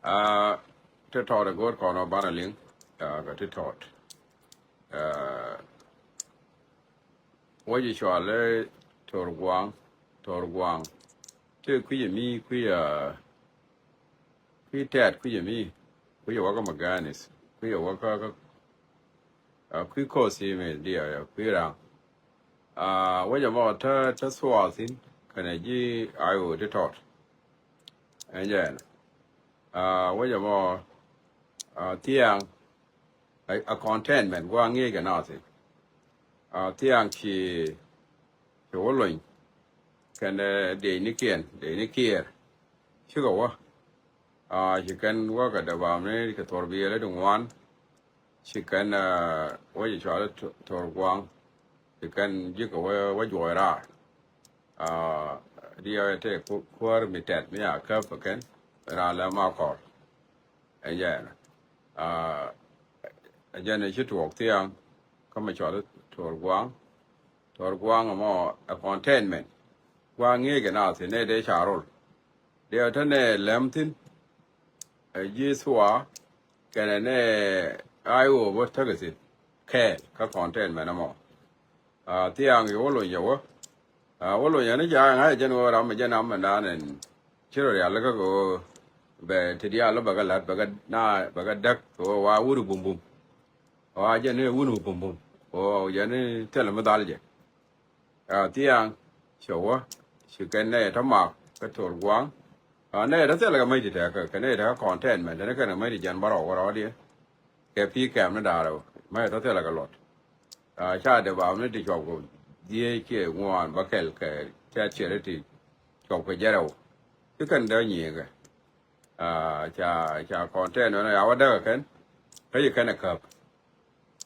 Uh, to taught a good corner bannerling, got it taught. Uh, what you shall lay Torguang, to queer me, queer tat, queer me, queer work of Maganis, queer worker, queer course, dear, queer. What about just swathing, can I gi I would taught. And then, what about tiang a contentment, one egg and nothing. Tiang chi, the can de nikian sugar wa you can work at the barn ka tor bi le dung wan she can what you call it tor guang you can you go wa jo ra dia te kwar mi tet mi a ka fa ken ra la ma ko and yeah again it should work tiang come call it tor guang mo a contentment guang nge ga na se ne de charol dia tane lamtin Yiswa can I over Tagasit care content manamo. Tiang Yolo Yawa. Wolo Yanija, I general Ramajanam and Dan and Chiri Alagago, Tidia Bagalat, Bagad Duck, or Wuru Bum Bum, or Jenny Wunu Bum Bum, or Jenny Telemadalje. Tiang Showa, she can Tamak, Kator Guang. Nay that's like a mighty take, Canada contentment, and I can make Jan Barrow or audio. Capi Cam Nadaro, my that's like a lot. Child about me to go, DAK one, Bakel, Chat Charity, Chopajero. You can done ye. Cha content on our dog can. How you can a cup.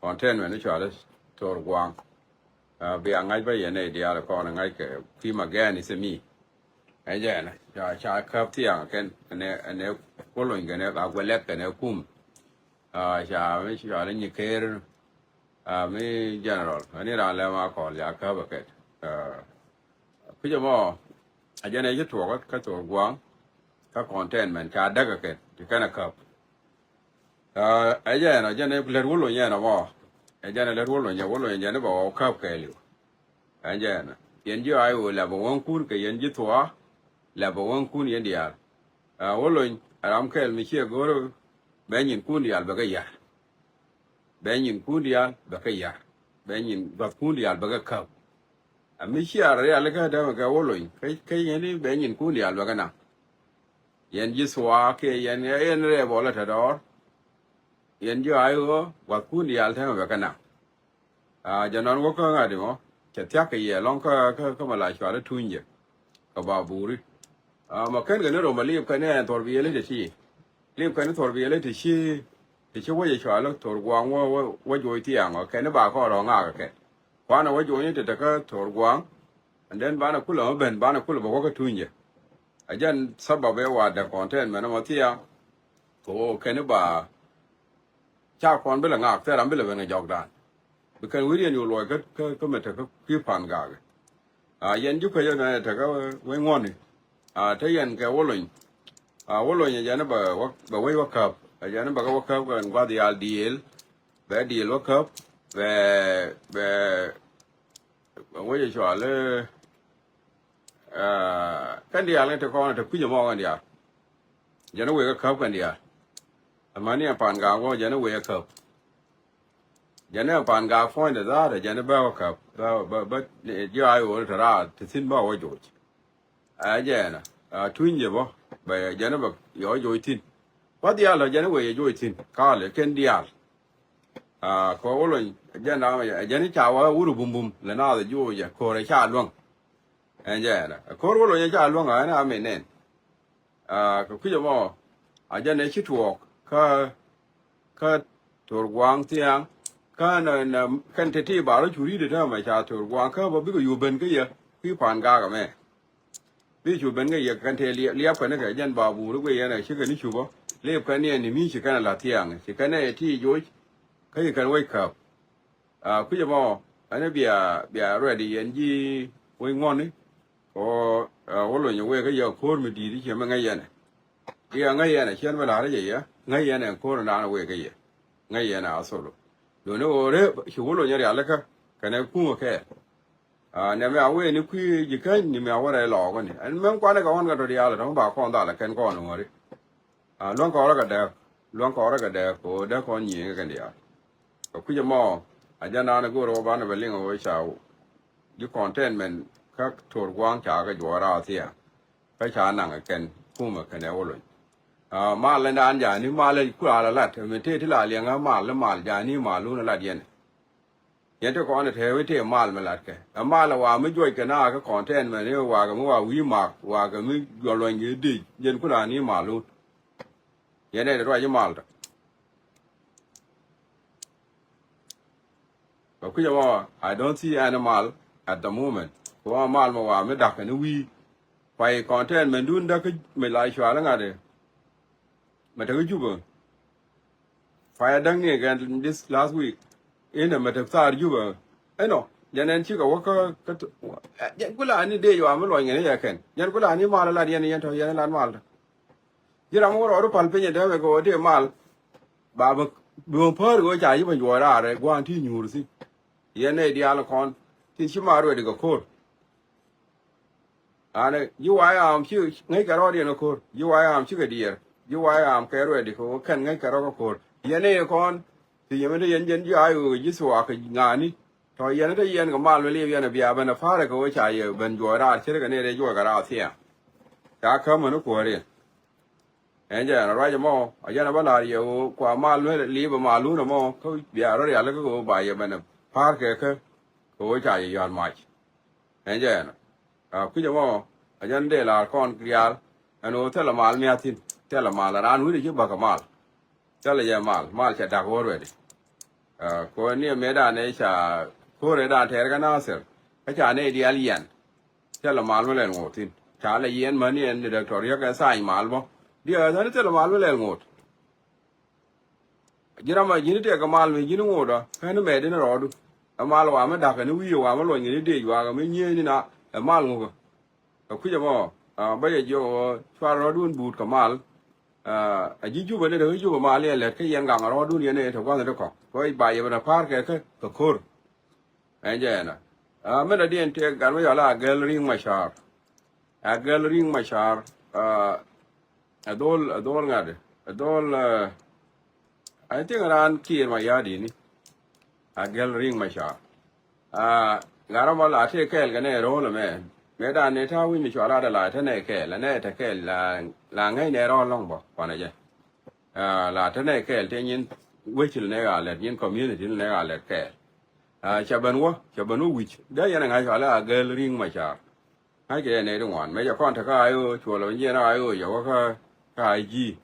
Content when the child is told Guang. Be a night by an idea of calling like Pima again is a me. And then, cha cup tiang can and following and a wallet and a cum. Cha wish you are in your care. Me general, I need a lama call ya cover cat. Pijamo, I generate to work cut or guang, cut contentment, car dagger, you can a cup. I generate let wool yan of all. I generate wool on your wool and Janaba or cup you. And then, Yenju I will have one cool Yenji to level one coon India. Wallowing, Aram Kel Michia Goro, Benyon Kundial Bagaya. Benyon Kundial Bagaya. Benyon Bakundial Bagaka. A Michia Realaga Damaga Wallowing, Kay Benyon Kundial Bagana. Yen Jiswa, Yen Revolatador. Yen Joio, Wakundial Tamagana. Janon Waka Adimo, Chataka ye, Lonka Kamala, Tunja, Kababuri. Mà cái người nó rồi mà liệp cái này thổi bia lấy để chi liệp cái nó thổi bia lấy thì chứ quay trở lại thổi quang quay rồi tiếng ở cái nó bà có đó ngã cái qua nó quay rồi như thế cái thổi quang and then bà nó cứ là bên bà nó cứ là bảo cái thuần gì ở trên sắp bảo vệ hoạt động content mà nó mà tiếng có cái nó bà cha con biết là ngã thế làm biết là bên này dọc đàn vì cái quý nhiều loại cái mình cái phản gà yên giúp cái này thì cái quay ngon này thế hiện cái wallowing nhà nó bà quay work up nhà nó bà cái work up gần qua deal về deal work up về quay cho là cái deal này thì con thì quý giờ mò cái deal nhà nó quay work up cái deal mà này pan gạo qua nhà nó quay work up nhà nó pan gạo phơi để ra để nhà nó bao work up but giờ ai ở đó ra thì xin bao quay rồi giờ nè twin gì bo bây giờ nó bật giỏi giỏi tin quá dia là giờ nó về giỏi tin cá là cái dia có rồi giờ nào mà giờ nó chào uru bum bum là nào là giỏi giờ có rồi chả luôn anh giờ nè có rồi chả luôn à nó mình nên cái gì bo giờ này chỉ thuộc cái thuộc quang tiếng cái này cái thế thì bảo nó chú ý được đó mà chả thuộc quang cái bao biết có yêu bên cái gì cái phản ga cả mẹ ví dụ bên cái can thể liệp cái này cái dân bảo bù lúc bây này chứ cái này chú bố liệp cái này mình chỉ cái là thiang chỉ cái này thì dối cái cái wake up cứ giờ mà anh ấy bia ready anh gì quay ngon đấy có rồi nhiều quay cái giờ khôn mình đi thì chỉ mà ngay giờ này ya ngay này chen bala gì ya ngay này ko na na we cái ngay na solo lo ne ore chu lo nya ya la ka ne ku ke ne me awe ni ku ji ka ni me awara lo ko ni an me kwa ne ka on ga do ya la dong ba ko da la ken ko no ri luang ko ra ga da ko da ko ni ga dia ko ku je mo a ja na go ro ba na be ling o cha you contentment ka tor gwang cha ga jo ra sia ka cha na ga ken ku ma ka ne o lo ma le na an ja ni ma le ku la la me te ti la liang ma le ma ja ni ma lu na la dien yan to ko ne te we te ma me la ke ma la wa me jo ke na ka contentment ne wa ga mo wa wi ma wa ga mi jo lo ngi di yen ku la ni ma lu yan ne ro ji ma la ku ja mo I don't see animal at the moment ko ma ma wa me da ka ni wi pai contentment dun da ka me la shwa la nga de mà thấy chưa phải đăng nghe gần this last week in mà thấy sao chưa ấy nó cho nên chỉ có cái nhận cái là anh đi vào mới loại người này khen nhận cái là anh mal là đi anh nhận thôi nhận là mal giờ làm cái đó palpe nhận đấy cái đi mal bà buông phơi cái trái với mình vừa ra đấy quan thi nhiều rồi hiện nay đi ăn con thì chỉ mà rồi được cái cồn anh yêu ai am chứ ngay cái đó đi nó cồn yêu ai am chứ cái đi you why am cái rồi thì có khăn ngay cái đó có cột hiện nay con thì giờ mình thấy dân ai ở dưới xóa cái ngàn đi thôi giờ nó thấy dân cái mal với liêu dân bây bên phá ra cái chạy bên chỗ ra chứ cái này để chỗ cái ra thế cả khăm mà nó của đi anh giờ nó ra cho mò ở giờ nó bắt đầu nhiều quả mal với liêu mà mal luôn nó mò cái bây giờ nó là cái bài bên phá cái chạy dọn mãi anh giờ cứ cho mò ở giờ đây là con kia anh nói thế là mal mía thìn thế là mal là ăn uống chứ bà cái mal thế là giờ mal sẽ đặc hoa rồi ko ni me da ne cha ko re da the ga na ser ka cha ne di alien thế là mal mới lên ngột tin cha là yen mà ni en de doctor ya ka sai mal bo di a thế là mal mới lên ngột jira ma jini te ka mal me jini ngoda ka no me de no rodu mal wa ma da ka ni wi wa ma lo ni de wa ga me nye ni na mal ngo ko ku ja mo ba ye jo fa rodun but ka mal a ji ju bane da ju ma le cái yan gang ro du ne to kwa da ko ko ba ye na par ke ko kor an je na me da dien te gan ma la gallery ma shar adol ngade adol I think ran ki ma ya di ni gallery ma shar ngara ma la te kel ga ne ro le me da ne ta wi ni shara da la ta ne ke la ne ta ke la ngai ne ro long bo kwa na je la ta ne ke te nyin we chil ne ga le nyin community ne ga le ke cha ban wo wi da ya na ngai shara gallery ma sha hai ke ne dong wan me ja kon ta ka ayo chuo lo ye na ayo yo ka ai ji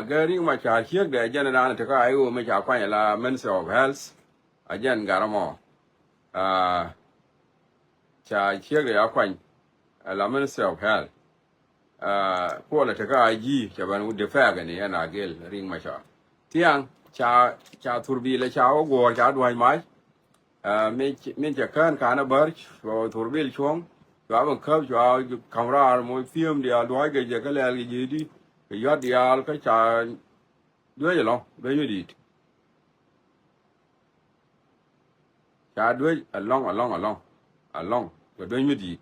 gallery ma sha chiek de ja na ta ka ayo me ja kwa la Ministry of Health a jen garamo cha chiếc để áo quanh là Ministry of Health qua là cái ai gì cho bạn uống phê cái này là gel ring mà sao tiếng cha thurbi là cha ô gò cha đuôi máy mình chỉ cần cái nó bớt rồi thurbi xuống rồi bằng khớp rồi camera mỗi phim thì đuôi cái là cái gì đi cái giót đi cái cha đuôi gì lo đuôi gì đi cha đuôi along cái đôi mươi đi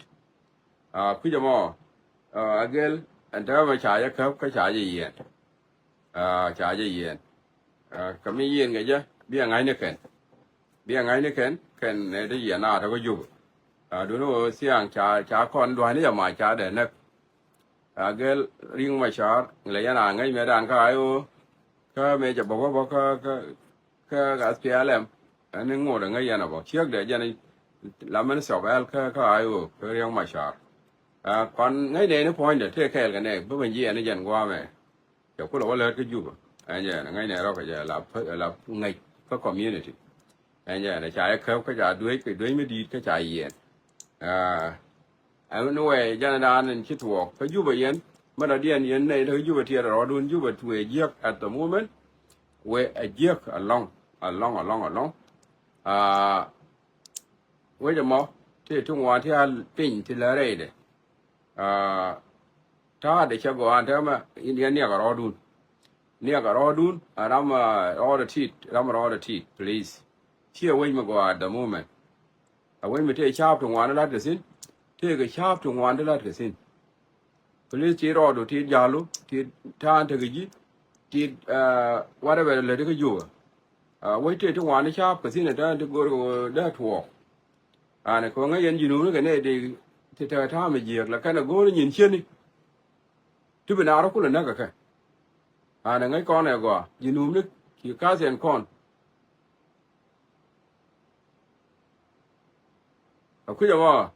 cứ cho mò agel anh ta mà trả khớp cái trả gì vậy trả gì vậy cái mấy yên cái chứ biết ngay nữa khen này đấy gì nào đâu có dùng đối với xiang trả con đoán đấy mà trả để nè agel riêng mà trả lấy nhà ngay mấy đàn cái ai cái mấy chả bảo cái SPLM anh ngồi ở ngay nhà nào bảo chiếc để cho nên làm mình sợ vel cái ai cái riêng mà trả còn ngay đây nó point để thế cái này bữa mình gì anh dần qua mày kiểu có lỗi lớn cái giúp anh giờ ngay này đó phải giờ là ngay có community anh giờ này trái khớp cái trái đuôi mới đi cái trái gì anh nói cho nên anh chỉ thuộc cái giúp vậy mà là đi anh này thôi giúp thì rồi đun giúp về giết at the moment we giết along với giờ mò thì trung hoa thì anh pin thì là đây đấy ta de cha go an ta ma india ne ga rodun ne ga rodun ram order tit ram order tit please here we ma go at the moment when me take sharp to one la de sin take a sharp to one la de sin please ti ro do ti jalu ti ta ta gi ti whatever le de ju we te to one sharp ka sin da de go da to ne ko nga yen jinu ne ne de ti ta ta me ji la kana go ni chen ni tu be na ro ku la na ka ne ngai con ne go jinu ne ki ka sen con ku ja mo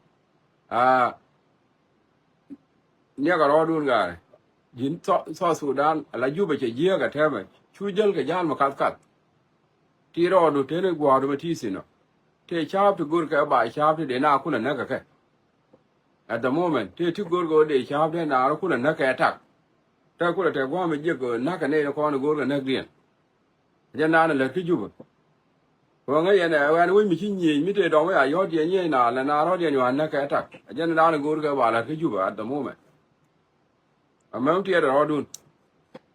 ne ga ro dun ga jin so Sudan la ju be che je ga te me chu jel ga jan ma kat ti ro do te ne gwa do ti sin no te chap to gur ka ba chap de na ku na ka at the moment te ti gur go de chap de na ro ku na ka tak ta ku te gwa me je go na ka ne ko na gur ga na dien je na le ti ju ko nga ye na wa ni mi chi ni mi te do wa yo de ni na la na ro de ni wa na ka tak je na na gur ga ba la ti ju ba at the moment amount ti ro dun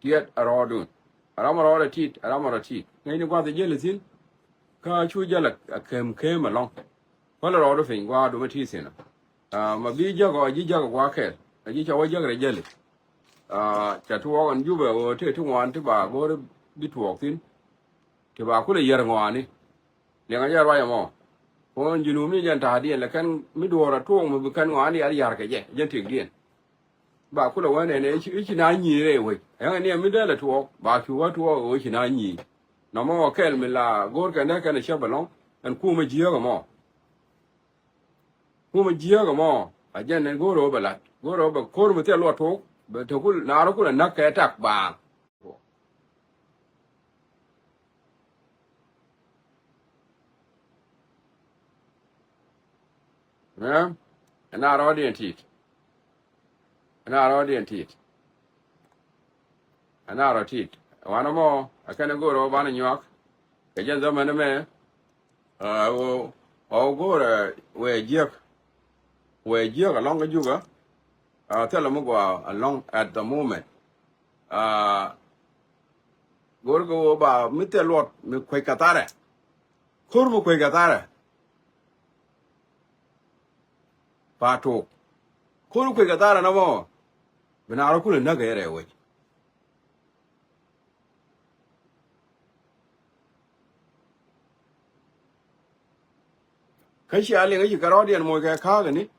ti ro dun ara ma ro ti ara ma ro ti ngai ni gwa de je le sin ka chu ja la kem ma long ko la ro do fin gwa do ma ti sin ma bi ja go ji ja go wa ke ji cha wa ja ga je le cha tu wa ju ba o te tu wan ti ba go bi tu tin ti ba ku le yer ngwa ni le nga ja wa ya mo ko ji nu mi jan ta di la kan mi do ra tu mo bi kan ngwa ni ar yar ke je ti dien ba ku la wa ne ne chi na ni re we ya ne mi da la tu ba chu wa tu o chi na ni no mo kel mi la gor ka ne ka ne shabalon en ku me jiya ga mo a jen ne goro ba ko mo te lo to be to ku na ro ku na ka tak ba ne na ro di tit na ro di tit na ro tit wana mo a ka ne goro ba na nyak ke jen zaman me o goro we jiya along ga juga tell mo go along at the moment gor go ba mi te lot mi kwe katare kur mo kwe katare pa to kur kwe katare na mo bina ro ku na ga yere we kai shi ale ga ji garo dian mo ga ka ga ni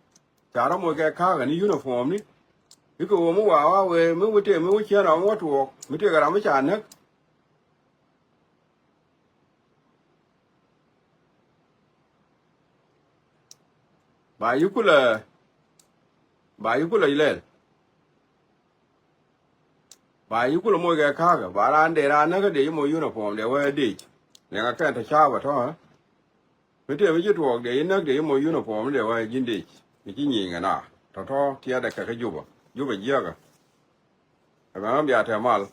chara mo ga ka ga ni uniform ni ko mo wa we mi te mi che na mo to mi te ga ra mi cha na ba yu ku la ile ba yu ku mo ga ka ga ba ran de ra na ga de mo uniform de we de ne ga ka ta cha ba to mi te mi ji to de na de mo uniform de we jin de mi ji ni ga na to ti da ka ju ba ji ga ba bia ta mal